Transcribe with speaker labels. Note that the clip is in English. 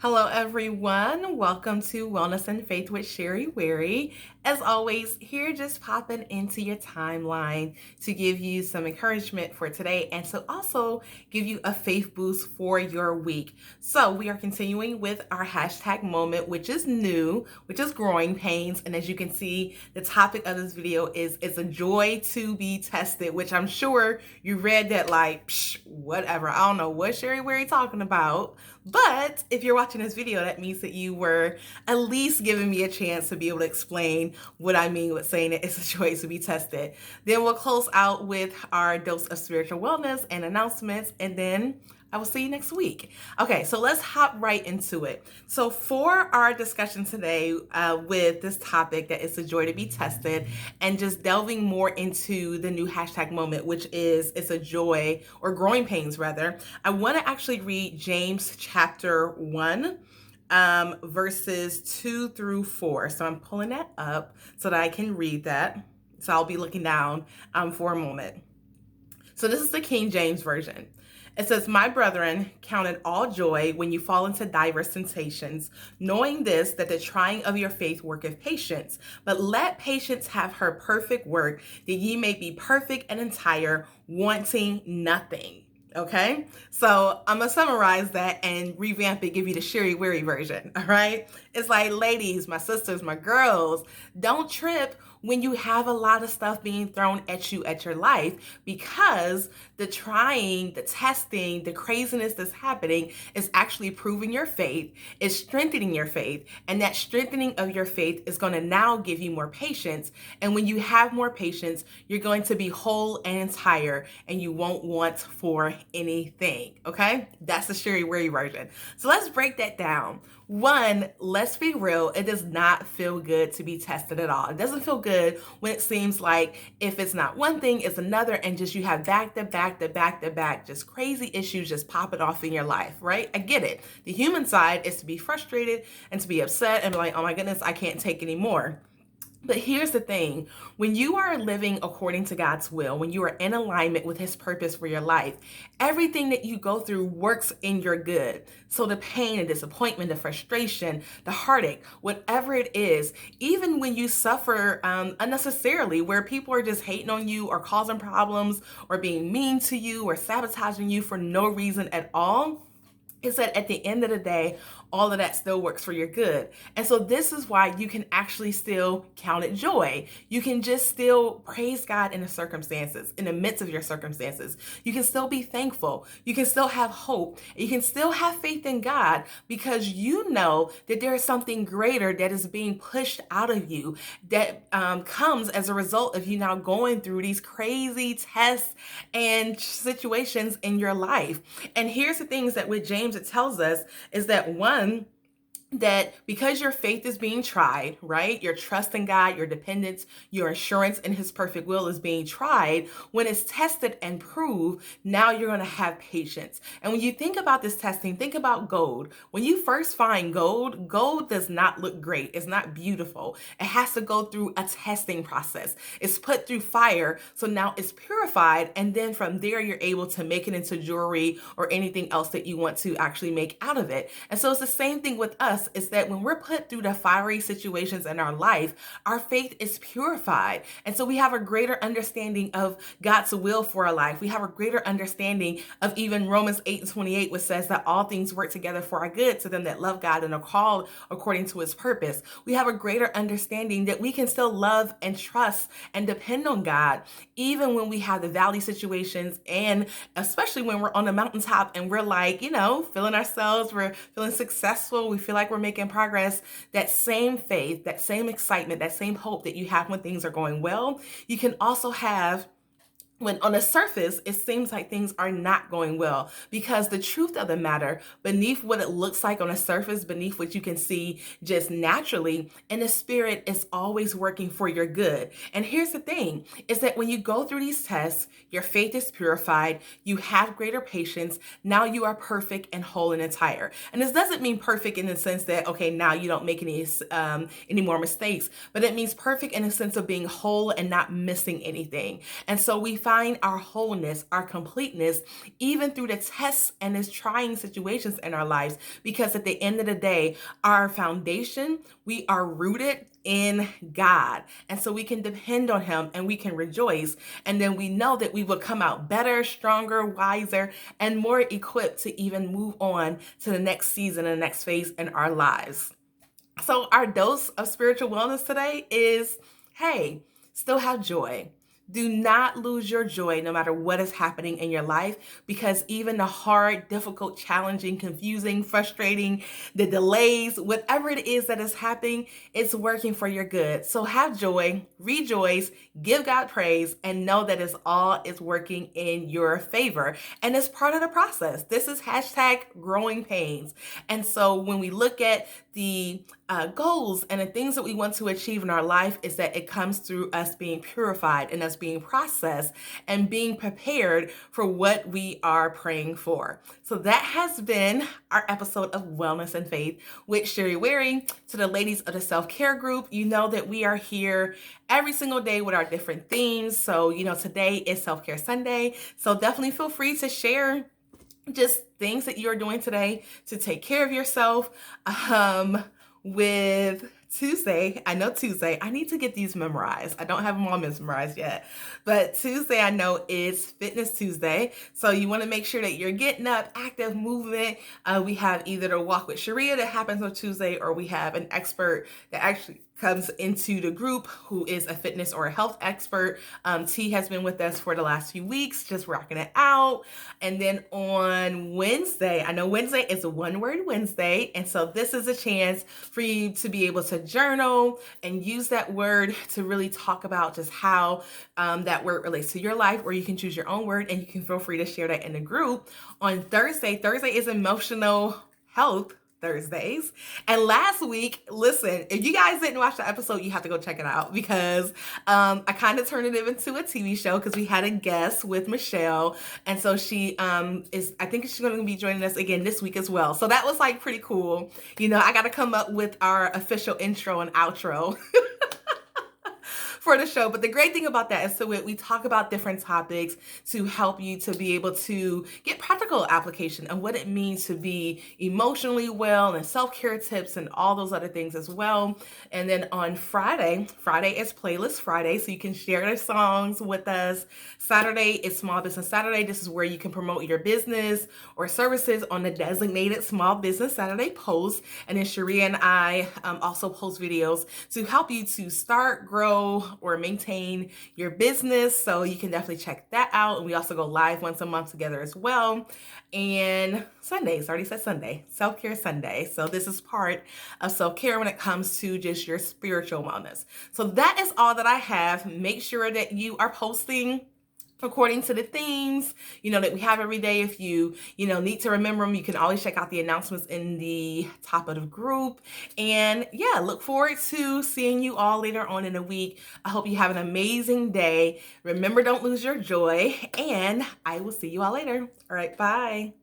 Speaker 1: Hello, everyone. Welcome to Wellness and Faith with Sherry Wherry. As always, here just popping into your timeline to give you some encouragement for today and to also give you a faith boost for your week. So, we are continuing with our hashtag moment, which is new, which is growing pains. And as you can see, the topic of this video is it's a joy to be tested, which I'm sure you read that like, psh, whatever. I don't know what Sherry Wherry talking about. But if you're watching this video, that means that you were at least giving me a chance to be able to explain what I mean with saying that it's a choice to be tested. Then we'll close out with our dose of spiritual wellness and announcements, and then I will see you next week. Okay, so let's hop right into it. So for our discussion today with this topic that it's a joy to be tested and just delving more into the new hashtag moment, which is it's a joy or growing pains rather, I want to actually read James chapter 1 verses 2 through 4. So I'm pulling that up so that I can read that. So I'll be looking down for a moment. So this is the King James Version. It says, "My brethren, count it all joy when you fall into diverse temptations, knowing this, that the trying of your faith worketh patience. But let patience have her perfect work, that ye may be perfect and entire, wanting nothing." Okay, so I'm gonna summarize that and revamp it, give you the Sherry Wherry version. All right, it's like, ladies, my sisters, my girls, don't trip when you have a lot of stuff being thrown at you at your life, because the trying, the testing, the craziness that's happening is actually proving your faith, is strengthening your faith, and that strengthening of your faith is going to now give you more patience. And when you have more patience, you're going to be whole and entire, and you won't want for anything. Okay, that's the Sherry Wherry version. So let's break that down. One, let's be real, it does not feel good to be tested at all. It doesn't feel good when it seems like if it's not one thing, it's another, and just you have back to back to back to back, just crazy issues just popping off in your life, right? I get it. The human side is to be frustrated and to be upset and be like, oh my goodness, I can't take any more. But here's the thing, when you are living according to God's will, when you are in alignment with His purpose for your life, everything that you go through works in your good. So the pain and disappointment, the frustration, the heartache, whatever it is, even when you suffer unnecessarily, where people are just hating on you or causing problems or being mean to you or sabotaging you for no reason at all, is that at the end of the day, all of that still works for your good. And so this is why you can actually still count it joy. You can just still praise God in the circumstances, in the midst of your circumstances. You can still be thankful. You can still have hope. You can still have faith in God, because you know that there is something greater that is being pushed out of you that comes as a result of you now going through these crazy tests and situations in your life. And here's the things that with James it tells us is that one, that because your faith is being tried, right? Your trust in God, your dependence, your assurance in His perfect will is being tried. When it's tested and proved, now you're going to have patience. And when you think about this testing, think about gold. When you first find gold, gold does not look great. It's not beautiful. It has to go through a testing process. It's put through fire. So now it's purified. And then from there, you're able to make it into jewelry or anything else that you want to actually make out of it. And so it's the same thing with us, is that when we're put through the fiery situations in our life, our faith is purified. And so we have a greater understanding of God's will for our life. We have a greater understanding of even Romans 8:28, which says that all things work together for our good to them that love God and are called according to His purpose. We have a greater understanding that we can still love and trust and depend on God, even when we have the valley situations, and especially when we're on the mountaintop and we're like, feeling ourselves, we're feeling successful, we feel like we're making progress. That same faith, that same excitement, that same hope that you have when things are going well, you can also have when on the surface, it seems like things are not going well, because the truth of the matter, beneath what it looks like on the surface, beneath what you can see just naturally, in the spirit is always working for your good. And here's the thing, is that when you go through these tests, your faith is purified, you have greater patience, now you are perfect and whole and entire. And this doesn't mean perfect in the sense that, okay, now you don't make any more mistakes, but it means perfect in the sense of being whole and not missing anything. And so we find our wholeness, our completeness, even through the tests and its trying situations in our lives. Because at the end of the day, our foundation, we are rooted in God. And so we can depend on Him and we can rejoice. And then we know that we will come out better, stronger, wiser, and more equipped to even move on to the next season and the next phase in our lives. So, our dose of spiritual wellness today is hey, still have joy. Do not lose your joy no matter what is happening in your life, because even the hard, difficult, challenging, confusing, frustrating, the delays, whatever it is that is happening, it's working for your good. So have joy, rejoice, give God praise, and know that it's all is working in your favor. And it's part of the process. This is hashtag growing pains. And so when we look at the goals and the things that we want to achieve in our life, is that it comes through us being purified and us being processed and being prepared for what we are praying for. So that has been our episode of Wellness and Faith with Sherry Wherry. To the ladies of the self-care group, you know that we are here every single day with our different themes. So, today is Self-Care Sunday. So definitely feel free to share just things that you're doing today to take care of yourself. With Tuesday, I know Tuesday, I need to get these memorized. I don't have them all memorized yet, but Tuesday I know is Fitness Tuesday. So you want to make sure that you're getting up, active movement. We have either the Walk with Sharia that happens on Tuesday, or we have an expert that actually comes into the group who is a fitness or a health expert. T has been with us for the last few weeks, just rocking it out. And then on Wednesday, I know Wednesday is a one word Wednesday. And so this is a chance for you to be able to journal and use that word to really talk about just how that word relates to your life, or you can choose your own word and you can feel free to share that in the group. On Thursday is emotional health Thursdays. And last week, listen, if you guys didn't watch the episode, you have to go check it out, because I kind of turned it into a TV show because we had a guest with Michelle. And so she I think she's going to be joining us again this week as well. So that was like pretty cool. I got to come up with our official intro and outro for the show. But the great thing about that is, so we talk about different topics to help you to be able to get practical application of what it means to be emotionally well, and self-care tips and all those other things as well. And then on Friday is Playlist Friday, so you can share the songs with us. Saturday is Small Business Saturday. This is where you can promote your business or services on the designated Small Business Saturday post. And then Sharia and I also post videos to help you to start, grow, or maintain your business. So you can definitely check that out. And we also go live once a month together as well. And Sundays, already said Sunday, Self-Care Sunday. So this is part of self-care when it comes to just your spiritual wellness. So that is all that I have. Make sure that you are posting according to the themes, that we have every day. If you, need to remember them, you can always check out the announcements in the top of the group. And yeah, look forward to seeing you all later on in the week. I hope you have an amazing day. Remember, don't lose your joy, and I will see you all later. All right, bye.